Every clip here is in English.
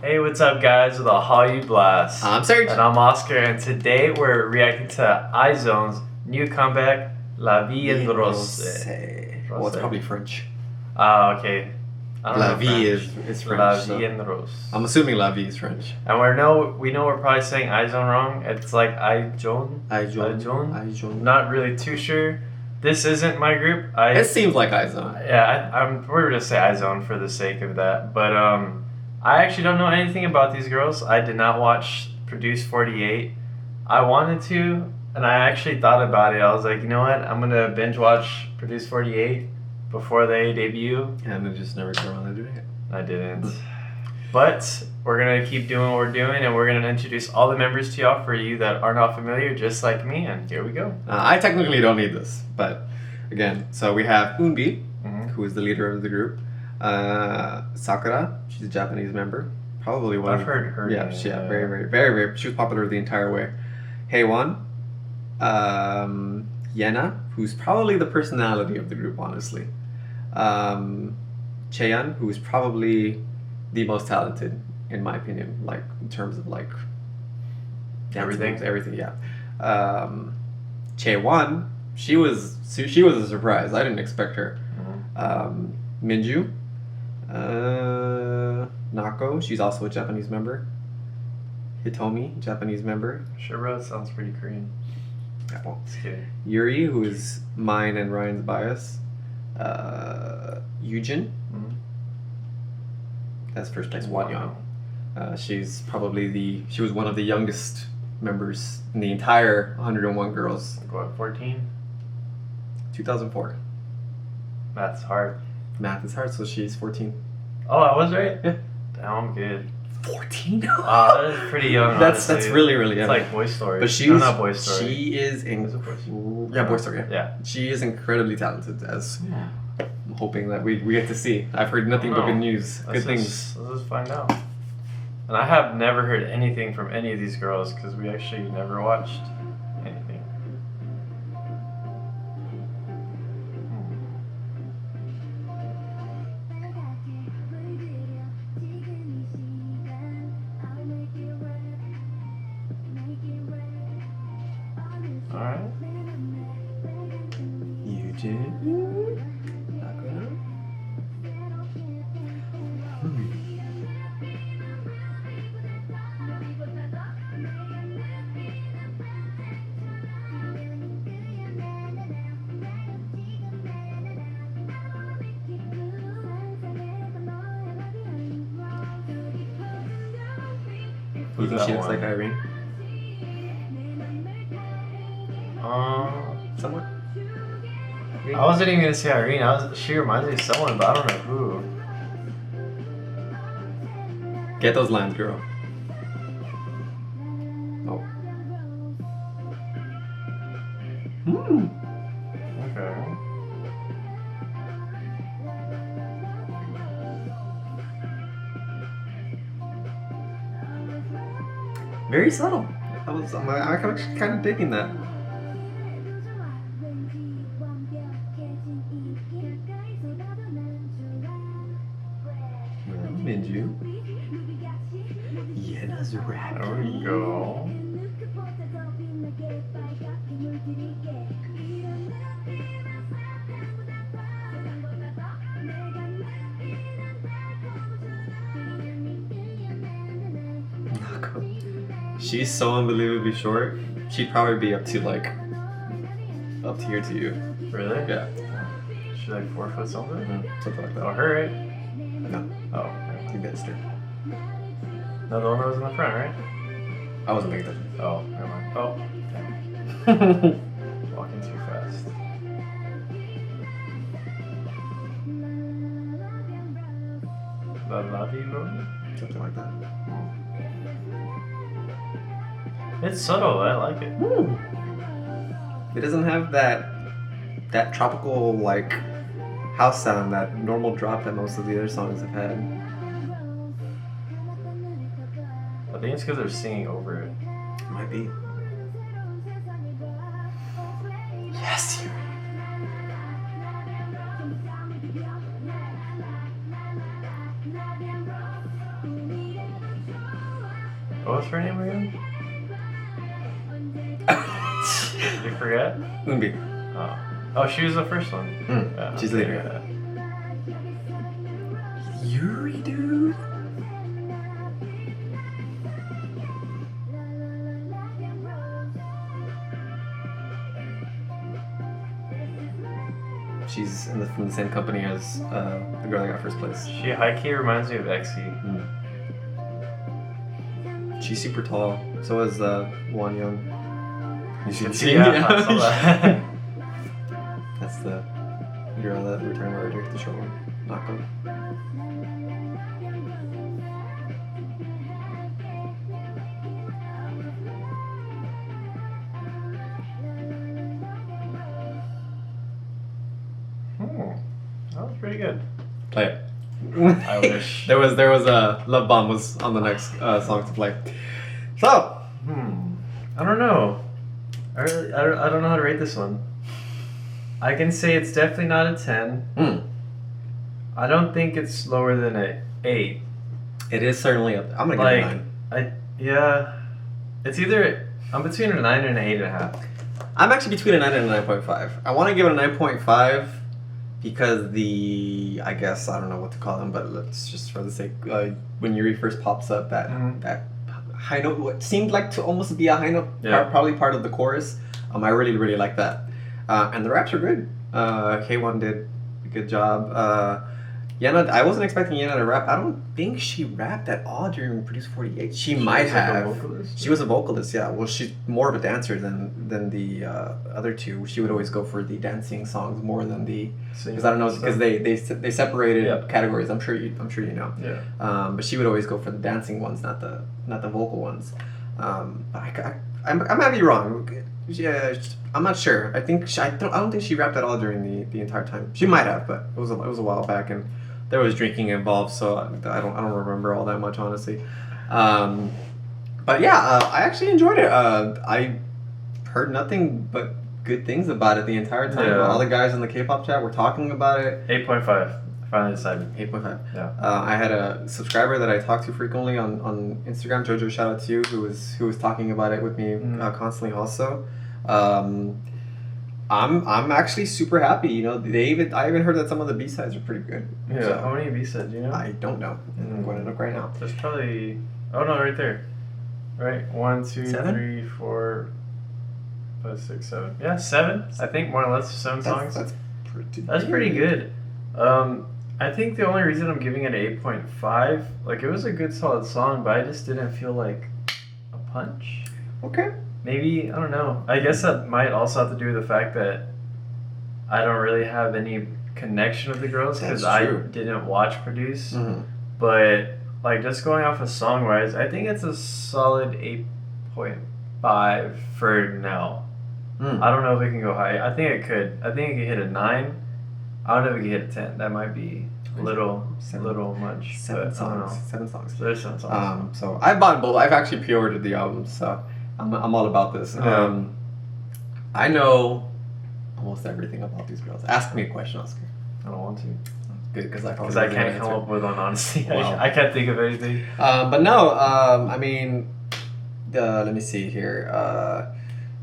Hey, what's up, guys? With a Hallyu blast. I'm Serg. And I'm Oscar, and today we're reacting to iZone's new comeback, La Vie en Rose. Well, it's probably French. Ah, okay. I don't La know Vie French. is French. La so Vie en Rose. I'm assuming La Vie is French. And we know we're probably saying iZone wrong. It's like iJone. iJone. Not really too sure. This isn't my group. It seems like iZone. Yeah, we're gonna say iZone for the sake of that. But I actually don't know anything about these girls. I did not watch Produce 48. I wanted to, and I actually thought about it. I was like, you know what? I'm gonna binge watch Produce 48 before they debut. And I just never got around to doing it. I didn't. But we're gonna keep doing what we're doing, and we're gonna introduce all the members to y'all for you that are not familiar, just like me. And here we go. I technically don't need this, but again, so we have Unbi, Mm-hmm. who is the leader of the group. Sakura, she's a Japanese member. Probably one. I've heard her. Yeah, very. She was popular the entire way. Heiwan, Yena, who's probably the personality of the group, honestly. Cheon, who is probably the most talented, in my opinion, like in terms of like Everything? everything. Yeah. Chaewon, she was a surprise. I didn't expect her. Mm-hmm. Minju, Nako, she's also a Japanese member. Hitomi, Japanese member. Shira sounds pretty Korean. Well, Just kidding. Yuri, who is mine and Ryan's bias. Yujin, Mm-hmm. that's first place. Wanyang. She's probably she was one of the youngest members in the entire 101 girls. Like what, 14? 2004. That's hard. Math is hard, so she's 14. Oh, I was right? Yeah. Damn, I'm good. 14? Wow, that is pretty young. That's honestly. really It's young. like Boy Story. But No, not Boy Story. she is Is it Boy Story? yeah, Boy Story. Yeah. Yeah. She is incredibly talented. As Yeah. I'm hoping that we get to see. I've heard nothing but good news, good things. Let's just find out. And I have never heard anything from any of these girls because we actually never watched anything. Alright. Yujin. Sakura. Who's You think that she looks one? like Irene? Somewhat. I wasn't even gonna say Irene. She reminds me of someone, but I don't know who. Get those lines, girl. Oh. Okay. Very subtle. I'm kind of digging that. Minju. Yena's rap. There we go. She's so unbelievably short. She'd probably be up to up here to you. Really? Yeah. She's like 4 foot something? Something like Oh, that. her, right? No, Oh. I think that's her. No, the one that was in the front, right? I wasn't paying attention. Oh, never mind. Oh, damn. Walking too fast. The love you, bro? Something like that. It's subtle. I like it. It doesn't have that tropical house sound, that normal drop that most of the other songs have had. I think it's because they're singing over it. Might be. Yes, Yuri. What was her name again? You forget? Unbi. Oh, she was the first one. Mm. She's the leader. Yuri, dude. She's from the same company as the girl that got first place. She high-key reminds me of Exy. She's super tall. So is Won Young. You should see. Yeah, I saw that. That's the girl that returned murder, the short one. Nako. That was pretty good. Play it. I wish. there was a Love Bomb was on the next song to play. So. I don't know. I don't know how to rate this one. I can say it's definitely not a 10. I don't think it's lower than an 8. It is certainly up. I'm gonna give it a 9. It's either I'm between a 9 and an 8.5. I'm actually between a 9 and a 9.5. I want to give it a 9.5 because I guess I don't know what to call them, but let's just for the sake when Yuri first pops up, that high note, what seemed like to almost be a high note, probably part of the chorus. I really like that, and the raps are good. K1 did a good job. Yena, I wasn't expecting Yena to rap. I don't think she rapped at all during Produce 48. She might have. Like a vocalist? She was a vocalist, yeah. Well, she's more of a dancer than the other two. She would always go for the dancing songs more than the because I don't know because they separated categories. I'm sure you know. Yeah. But she would always go for the dancing ones, not the vocal ones. I might be wrong. Yeah, I'm not sure. I don't think she rapped at all during the entire time. She might have, but it was a while back, and there was drinking involved, so I don't remember all that much, honestly. But yeah, I actually enjoyed it. I heard nothing but good things about it the entire time. Yeah. All the guys in the K-pop chat were talking about it. 8.5. I finally decided. 8.5. Yeah. I had a subscriber that I talk to frequently on Instagram. Jojo, shout out to you, who was talking about it with me constantly. Also, I'm actually super happy. You know, I even heard that some of the B-sides are pretty good. Yeah. So, How many B-sides do you know? I don't know. I'm going to look right now. There's probably. Oh no, right there. Right, 1, 2, 7? 3, 4, 5, 6, 7. Yeah, 7. I think more or less 7 songs. That's pretty good. I think the only reason I'm giving it an 8.5, like it was a good solid song, but I just didn't feel like a punch. Okay. Maybe, I don't know. I guess that might also have to do with the fact that I don't really have any connection with the girls because I didn't watch Produce. But like just going off of song wise, I think it's a solid 8.5 for now. I don't know if it can go high. I think it could. I think it could hit a 9. I don't know if it could hit a 10. That might be a little much. 7 songs. I don't know. 7 songs. So there's 7 songs. So I bought both. I've actually pre-ordered the album, so I'm all about this. Yeah. I know almost everything about these girls. Ask me a question, Oscar. I don't want to. Good, because I can't come up with one, honestly. Wow. I can't think of anything. But no, I mean, let me see here.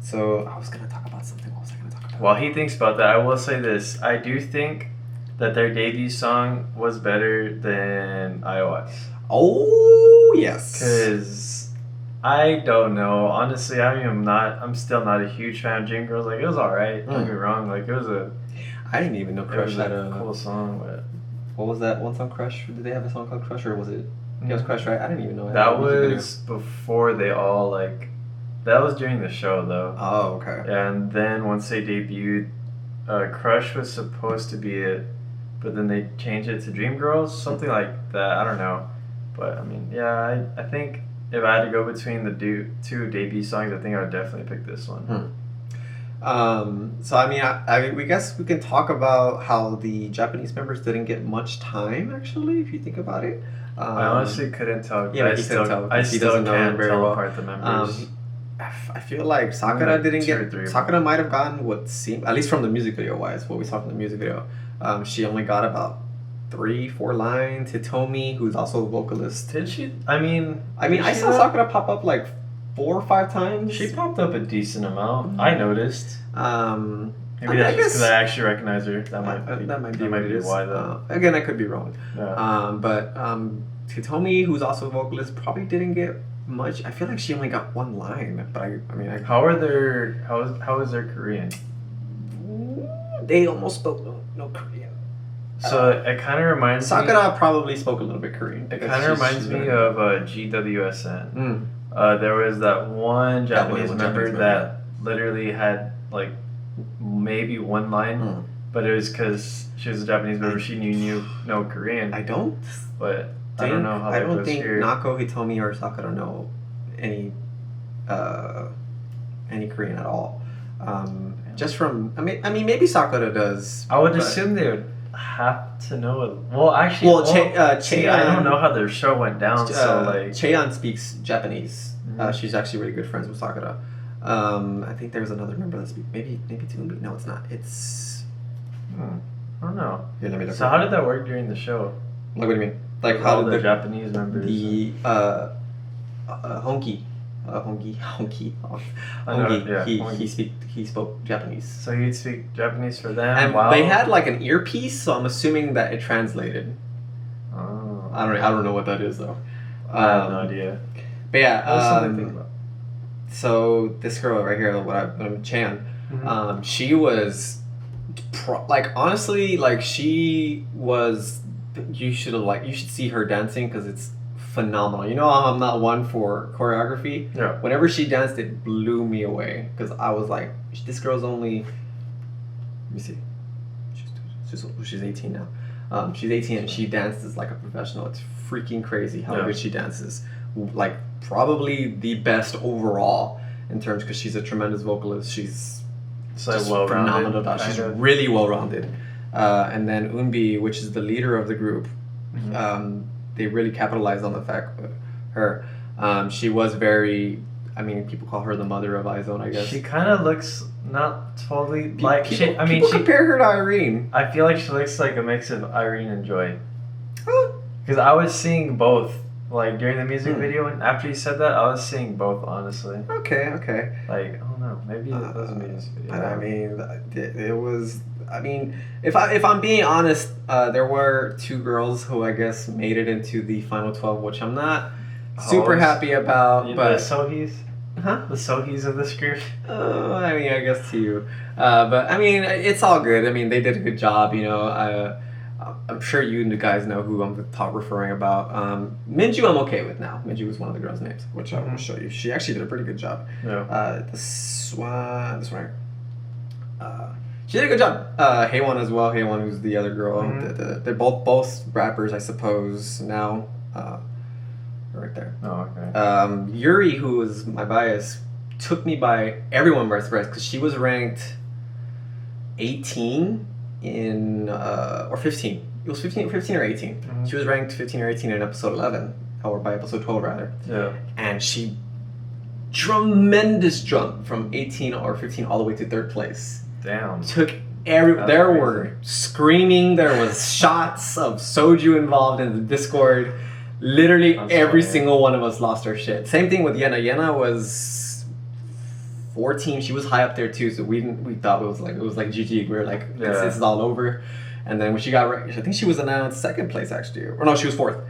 So I was gonna talk about something. What was I gonna talk about? While he thinks about that, I will say this. I do think that their debut song was better than iOS. Oh, yes. Because I don't know. Honestly, I'm still not a huge fan of Dream Girls. Like, it was alright. Don't get me wrong. Like, it was I didn't even know Crush had a cool song, but what was that one song, Crush? Did they have a song called Crush, or was it? Yeah, it was Crush, right? I didn't even know. That was before they all that was during the show though. Oh, okay. And then once they debuted, Crush was supposed to be it, but then they changed it to Dream Girls, something like that. I don't know, but I mean, yeah, I think if I had to go between the two debut songs, I think I would definitely pick this one. So I mean, we guess we can talk about how the Japanese members didn't get much time. Actually, if you think about it, I honestly couldn't tell. Yeah, I still can't tell apart the members. I feel like Sakura didn't get. Sakura might have gotten what seemed, at least from the music video wise, what we saw from the music video. She only got about 3-4 lines. Hitomi, who's also a vocalist. Did she? I mean, I saw Sakura pop up like 4 or 5 times. She popped up a decent amount. I noticed. Maybe that's just because I actually recognize her. That might be why though. Again, I could be wrong. Yeah. But Hitomi, who's also a vocalist, probably didn't get much. I feel like she only got 1 line. But how is their Korean? They almost spoke no Korean. So it kind of reminds me. Sakura probably spoke a little bit Korean. It kind of reminds me of GWSN. There was that one Japanese member that literally had like maybe 1 line, but it was because she was a Japanese member. She knew no Korean. I don't know how that goes here. I don't think Nako, Hitomi, or Sakura know any Korean at all. Just from I mean maybe Sakura does. I would assume they would have to know it. Well, actually, I don't know how their show went down. So like, Cheon speaks Japanese. She's actually really good friends with Sakura. I think there's another member that speaks. Maybe Toombi. No, it's not. It's. I don't know. Here, let me look. So how did that work during the show? Like, what do you mean? Like how did the Japanese members? The Honky. He spoke Japanese. So he'd speak Japanese for them. And they had like an earpiece, so I'm assuming that it translated. Oh. I don't know what that is though. I have no idea. But yeah, so this girl right here, Chan, she was honestly, like, she was. You should see her dancing because it's phenomenal. You know, I'm not one for choreography. Yeah. Whenever she danced, it blew me away because I was like, this girl's only. Let me see. She's 18 now. She's 18 and she dances like a professional. It's freaking crazy how good she dances. Like, probably the best overall in terms, because she's a tremendous vocalist. She's just phenomenal. She's really well rounded. And then Unbi, which is the leader of the group, they really capitalized on the fact of her. She was very. I mean, people call her the mother of Izone, I guess. She kind of looks not totally like. People compare her to Irene. I feel like she looks like a mix of Irene and Joy. Because I was seeing both, like during the music video, and after you said that, I was seeing both. Honestly. Okay. Like, I don't know, maybe it was a music video. But I mean, it was. I mean, if I'm being honest, there were 2 girls who I guess made it into the final 12, which I'm not super happy about. But the Sohis. The Sohis of this group. I mean, I guess to you. But I mean, it's all good. I mean, they did a good job, you know. I'm sure you guys know who I'm referring about. Minju I'm okay with now. Minju was one of the girls' names, which I will show you. She actually did a pretty good job. Yeah. This one here. She did a good job. Haewon as well. Haewon, who's the other girl. They're both rappers, I suppose, now. Right there. Oh, okay. Yuri, who was my bias, took me by everyone by surprise because she was ranked 18 or 15. It was 15 or 18. She was ranked 15 or 18 in episode 11, or by episode 12 rather. Yeah. And she tremendous jump from 18 or 15 all the way to 3rd place. Damn. Took there were screaming. There was shots of soju involved in the Discord. Literally every single one of us lost our shit. Same thing with Yena. Yena was 14. She was high up there too. So we thought it was like GG. We were like, this is all over. And then when she got, I think she was announced 2nd place actually, or no, she was 4th.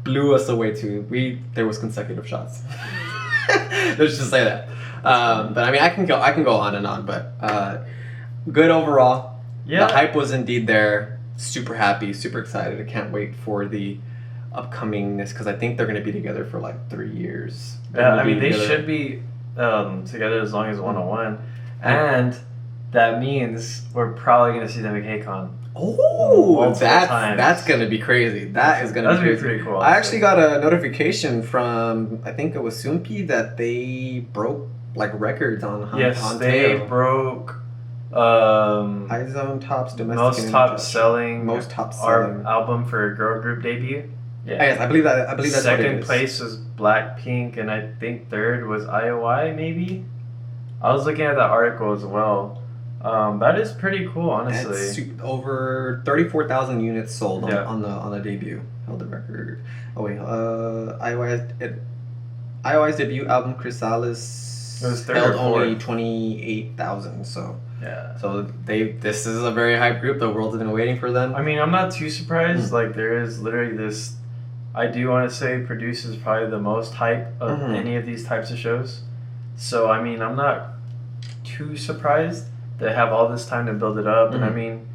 Blew us away too. There was consecutive shots. Let's just say that. But I mean, I can go on and on. But good overall. Yeah. The hype was indeed there. Super happy. Super excited. I can't wait for the upcomingness because I think they're going to be together for like 3 years. Yeah, I mean, they should be together as long as 101. And that means we're probably going to see them at KCON. Oh, that's going to be crazy. That is going to be pretty cool. I actually got a notification from, I think it was Soompi, that they broke like records on they broke Izone Top's domestic most top selling album for a girl group debut. Yeah. Yes, I believe that's what it is. 2nd place was Blackpink, and I think 3rd was IOI, maybe? I was looking at that article as well. That is pretty cool, honestly. It's over 34,000 units sold Yeah. on the debut. Held the record. Oh wait, IOI's debut album Chrysalis It was third held or only fourth. 28,000. So Yeah. so this is a very hype group. The world's been waiting for them. I mean, I'm not too surprised. Like, there is literally this. I do want to say Produce is probably the most hype of any of these types of shows. So, I mean, I'm not too surprised. They have all this time to build it up. And I mean,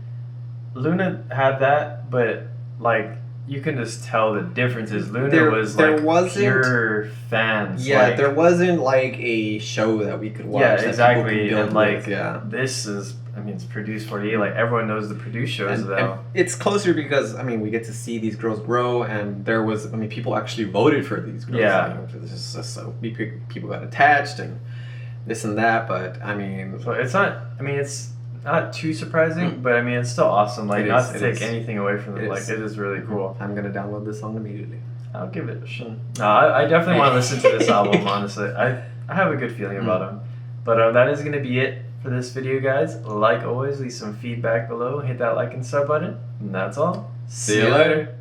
Luna had that, but like you can just tell the differences. Luna was like pure fans. Yeah, like, there wasn't like a show that we could watch. Yeah, that exactly. people could And build like this is, I mean, it's Produce 48. Like everyone knows the Produce shows though. and it's closer because I mean we get to see these girls grow, and there was people actually voted for these girls. Yeah. You know, so people got attached and this and that, but I mean, So it's not too surprising, but I mean it's still awesome. Like not to take anything away from it. Like it is really cool. I'm gonna download this song immediately. I'll give it a shot. No, I definitely want to listen to this album. Honestly, I have a good feeling about them. But that is gonna be it for this video, guys. Like always, leave some feedback below. Hit that like and sub button, and that's all. See you later.